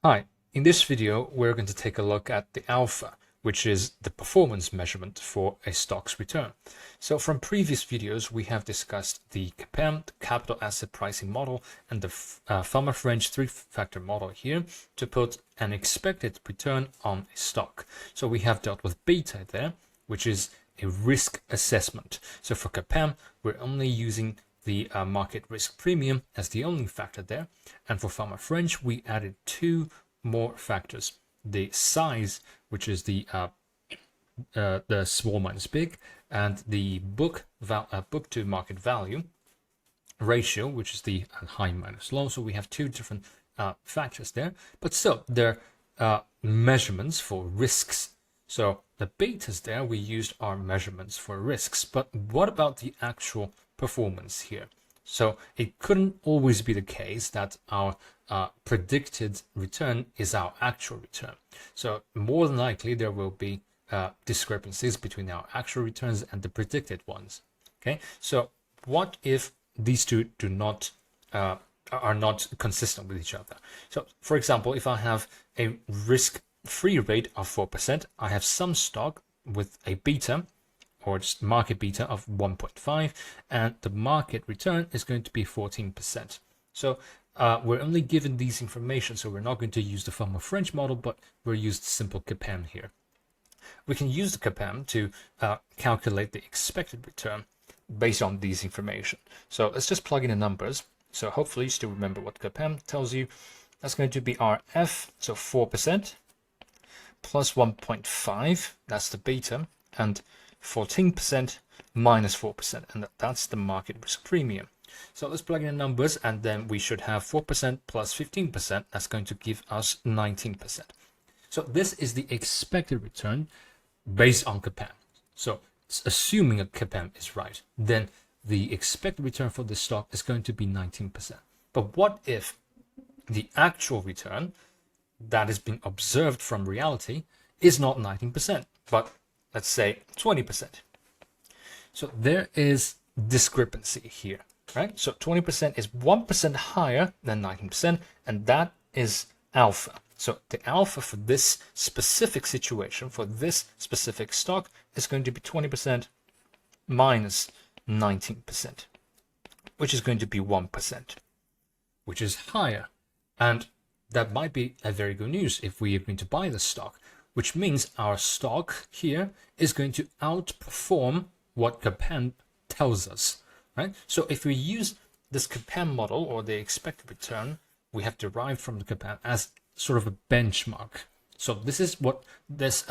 Hi, in this video, we're going to take a look at the alpha, which is the performance measurement for a stock's return. So from previous videos, we have discussed the CAPM, the capital asset pricing model, and the Farmer-French three-factor model here to put an expected return on a stock. So we have dealt with beta there, which is a risk assessment. So for CAPM, we're only using the market risk premium as the only factor there. And for Farmer-French, we added two more factors. The size, which is the small minus big, and the book to market value ratio, which is the high minus low. So we have two different factors there, but still they're measurements for risks. So the betas there, we used our measurements for risks, but what about the actual performance here? So it couldn't always be the case that our predicted return is our actual return. So more than likely there will be discrepancies between our actual returns and the predicted ones. Okay, so what if these two do not are not consistent with each other? So for example, if I have a risk-free rate of 4%, I have some stock with a beta or just market beta of 1.5, and the market return is going to be 14%. So we're only given these information, so we're not going to use the Farmer-French model, but we're used simple CAPM here. We can use the CAPM to calculate the expected return based on these information. So let's just plug in the numbers. So hopefully you still remember what CAPM tells you. That's going to be our F, so 4%, plus 1.5, that's the beta, and 14% minus 4%, and that's the market risk premium. So let's plug in the numbers, and then we should have 4% plus 15%. That's going to give us 19%. So this is the expected return based on CAPM. So assuming a CAPM is right, then the expected return for this stock is going to be 19%. But what if the actual return that is being observed from reality is not 19%, but let's say 20%. So there is discrepancy here, right? So 20% is 1% higher than 19%, and that is alpha. So the alpha for this specific situation, for this specific stock, is going to be 20% minus 19%, which is going to be 1%, which is higher. And that might be a very good news if we are going to buy the stock, which means our stock here is going to outperform what CAPM tells us, right? So if we use this CAPM model, or the expected return we have derived from the CAPM, as sort of a benchmark. So this is what this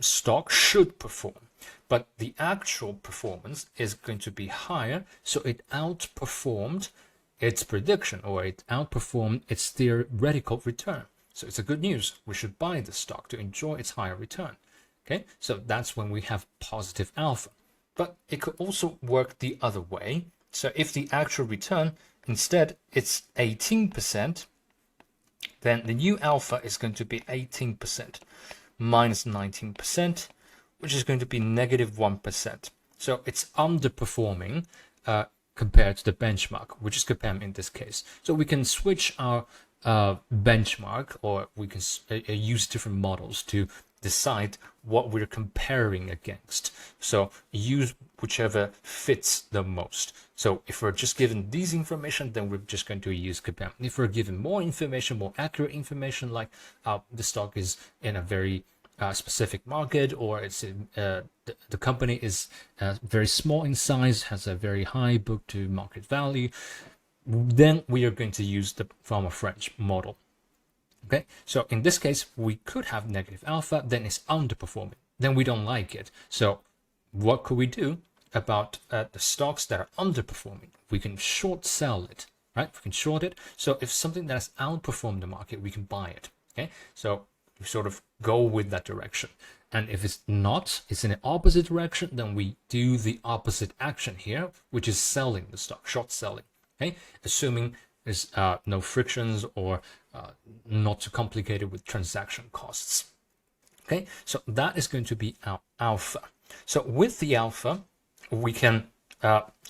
stock should perform, but the actual performance is going to be higher, so it outperformed its prediction, or it outperformed its theoretical return. So it's a good news. We should buy the stock to enjoy its higher return. Okay, so that's when we have positive alpha. But it could also work the other way. So if the actual return instead it's 18%, then the new alpha is going to be 18% minus 19%, which is going to be negative 1%. So it's underperforming compared to the benchmark, which is CAPM in this case. So we can switch our benchmark, or we can use different models to decide what we're comparing against. So use whichever fits the most. So if we're just given these information, then we're just going to use CAPM. If we're given more information, more accurate information, like the stock is in a very specific market, or it's the company is very small in size, has a very high book to market value, then we are going to use the Farmer-French model. Okay, so in this case, we could have negative alpha, then it's underperforming. Then we don't like it. So what could we do about the stocks that are underperforming? We can short sell it, right? We can short it. So if something that has outperformed the market, we can buy it. Okay, so we sort of go with that direction. And if it's not, it's in the opposite direction, then we do the opposite action here, which is selling the stock, short selling. Okay, assuming there's no frictions, or not too complicated with transaction costs. Okay, so that is going to be our alpha. So with the alpha, we can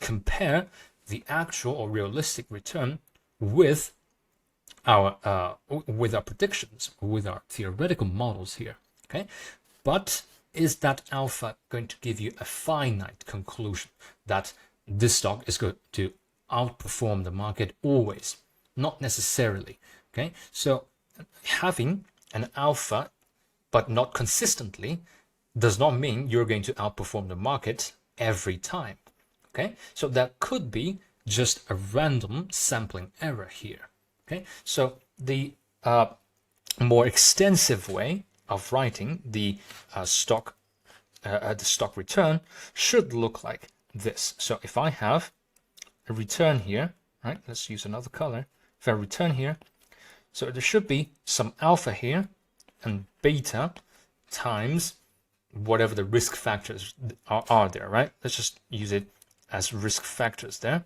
compare the actual or realistic return with with our predictions, with our theoretical models here. Okay, but is that alpha going to give you a finite conclusion that this stock is going to outperform the market always? Not necessarily. Okay, so having an alpha but not consistently does not mean you're going to outperform the market every time. Okay, so that could be just a random sampling error here. Okay, so the more extensive way of writing the stock return should look like this. So if I have a return here, right? Let's use another color. If I return here, so there should be some alpha here and beta times whatever the risk factors are there, right? Let's just use it as risk factors there.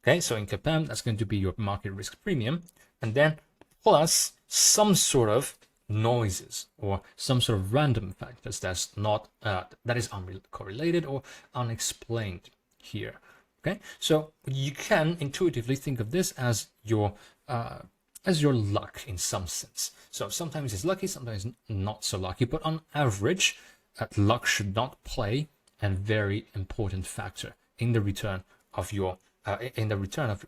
Okay, so in CAPM, that's going to be your market risk premium, and then plus some sort of noises or some sort of random factors that's not that is uncorrelated or unexplained here. Okay, so you can intuitively think of this as your luck in some sense. So sometimes it's lucky, sometimes not so lucky, but on average, luck should not play a very important factor in the return of your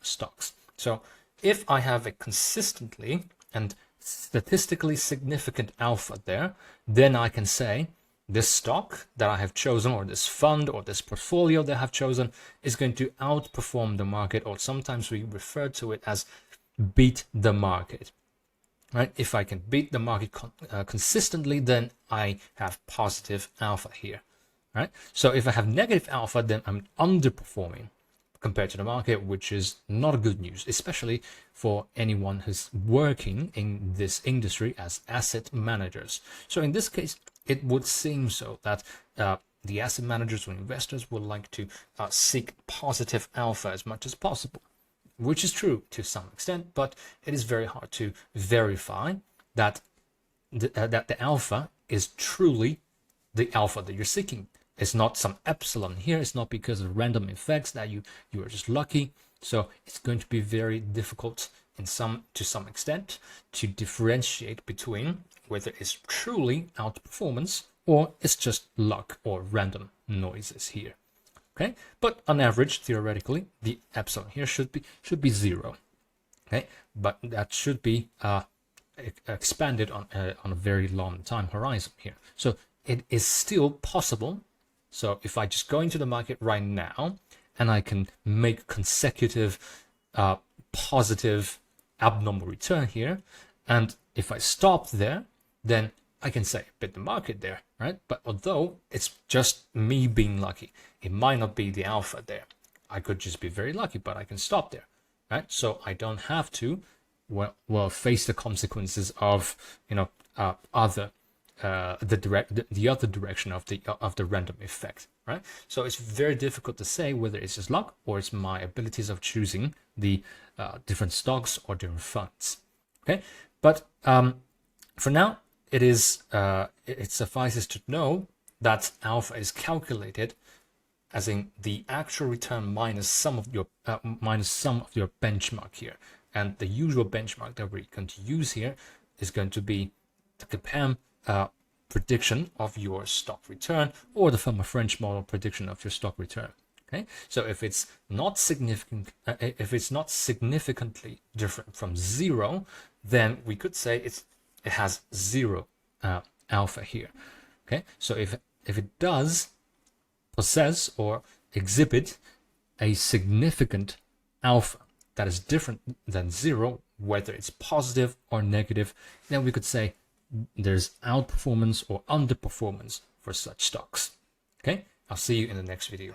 stocks. So if I have a consistently and statistically significant alpha there, then I can say this stock that I have chosen, or this fund, or this portfolio that I have chosen, is going to outperform the market, or sometimes we refer to it as beat the market. Right? If I can beat the market consistently, then I have positive alpha here. Right? So if I have negative alpha, then I'm underperforming compared to the market, which is not good news, especially for anyone who's working in this industry as asset managers. So in this case, it would seem so that the asset managers or investors would like to seek positive alpha as much as possible, which is true to some extent, but it is very hard to verify that the alpha is truly the alpha that you're seeking. It's not some epsilon here. It's not because of random effects that you are just lucky. So it's going to be very difficult to some extent to differentiate between whether it's truly outperformance or it's just luck or random noises here. Okay, but on average, theoretically, the epsilon here should be 0. Okay, but that should be expanded on a very long time horizon here. So it is still possible. So if I just go into the market right now and I can make consecutive positive abnormal return here, and if I stop there, then I can say beat the market there, right? But although it's just me being lucky, it might not be the alpha there. I could just be very lucky, but I can stop there, right? So I don't have to face the consequences of the other direction of the random effect, right? So it's very difficult to say whether it's just luck or it's my abilities of choosing the different stocks or different funds. Okay, but for now, it suffices to know that alpha is calculated as in the actual return minus some of your benchmark here, and the usual benchmark that we're going to use here is going to be the CAPM prediction of your stock return, or the Firma French model prediction of your stock return. Okay, so if it's not significantly different from 0, then we could say it has 0 alpha here. Okay, so if it does possess or exhibit a significant alpha that is different than 0, whether it's positive or negative, then we could say there's outperformance or underperformance for such stocks. Okay, I'll see you in the next video.